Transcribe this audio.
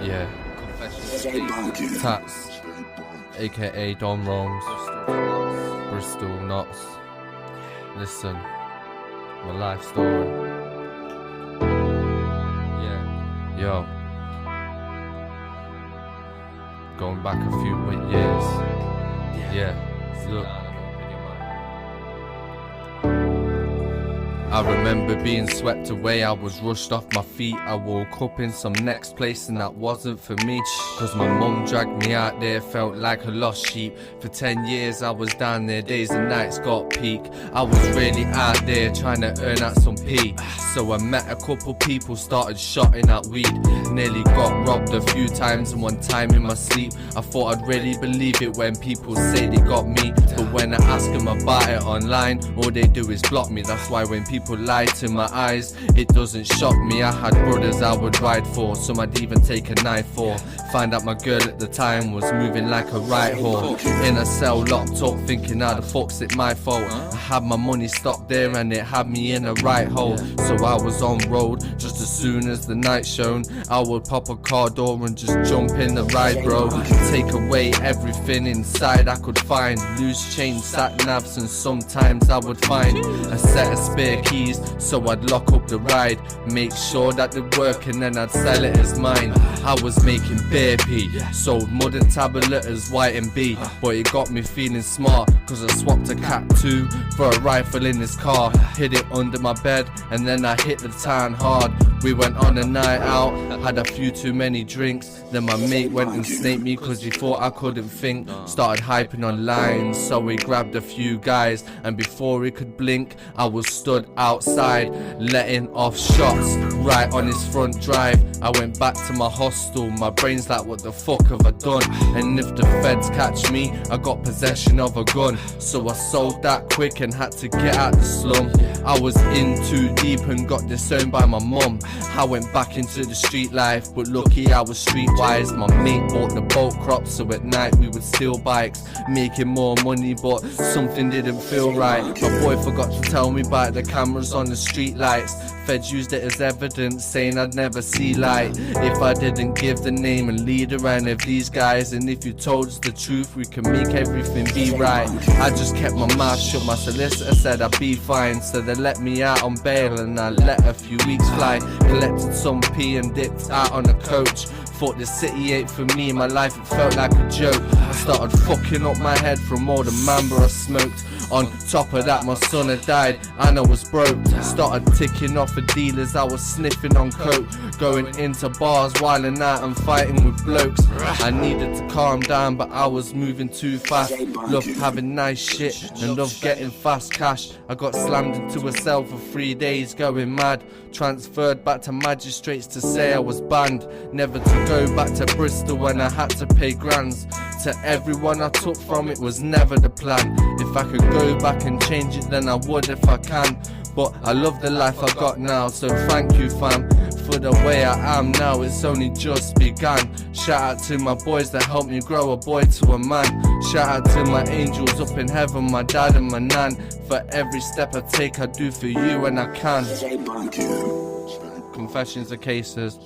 Yeah. Tattz, aka Don Rome's, Bristol Knots. Listen, my life story. Yeah. Yo. Going back a few years. Yeah. Look. I remember being swept away, I was rushed off my feet. I woke up in some next place and that wasn't for me. Cause my mum dragged me out there, felt like a lost sheep. For 10 years I was down there, days and nights got peak. I was really out there trying to earn out some P. So I met a couple people, started shotting at weed. Nearly got robbed a few times and one time in my sleep. I thought I'd really believe it when people say they got me. But when I ask them about it online, all they do is block me. That's why when people lie to my eyes, it doesn't shock me. I had brothers I would ride for, some I'd even take a knife for. Find out my girl at the time was moving like a right whore. In a cell locked up, thinking how the fuck's it my fault. I had my money stopped there and it had me in a right hole. So I was on road, just as soon as the night shone, I would pop a car door and just jump in the ride, bro. Take away everything inside I could find. Loose chains, sat navs, and sometimes I would find a set of spare keys, so I'd lock up the ride, make sure that they'd work and then I'd sell it as mine. I was making beer pee, sold mud and tablet as white and B. But it got me feeling smart, cause I swapped a Cat 2 for a rifle in his car. Hid it under my bed and then I hit the town hard. We went on a night out, had a few too many drinks. Then my mate went and snaked me cause he thought I couldn't think. Started hyping online, so we grabbed a few guys, and before he could blink I was stood outside letting off shots right on his front drive. I went back to my hostel, my brain's like what the fuck have I done? And if the feds catch me, I got possession of a gun. So I sold that quick and had to get out the slum. I was in too deep and got disowned by my mum. I went back into the street life, but lucky I was streetwise. My mate bought the boat crop, so at night we would steal bikes, making more money, but something didn't feel right. My boy forgot to tell me about the cameras on the street lights. Feds used it as evidence, saying I'd never see light if I didn't give the name and leader any of these guys. And if you told us the truth, we can make everything be right. I just kept my mouth shut, my solicitor said I'd be fine, so they let me out on bail and I let a few weeks fly. Collected some P and dipped out on a coach. Thought the city ain't for me, my life it felt like a joke. I started fucking up my head from all the mamba I smoked. On top of that my son had died and I was broke. Started ticking off of dealers, I was sniffing on coke. Going into bars, wilding out and fighting with blokes. I needed to calm down but I was moving too fast. Love having nice shit and love getting fast cash. I got slammed into a cell for 3 days going mad. Transferred back to magistrates to say I was banned. Never to go back to Bristol when I had to pay grands. To everyone I took from, it was never the plan. If I could go back and change it then I would if I can. But I love the life I got now, so thank you fam for the way I am now, it's only just begun. Shout out to my boys that helped me grow a boy to a man. Shout out to my angels up in heaven, my dad and my nan. For every step I take I do for you and I can. Confessions of cases.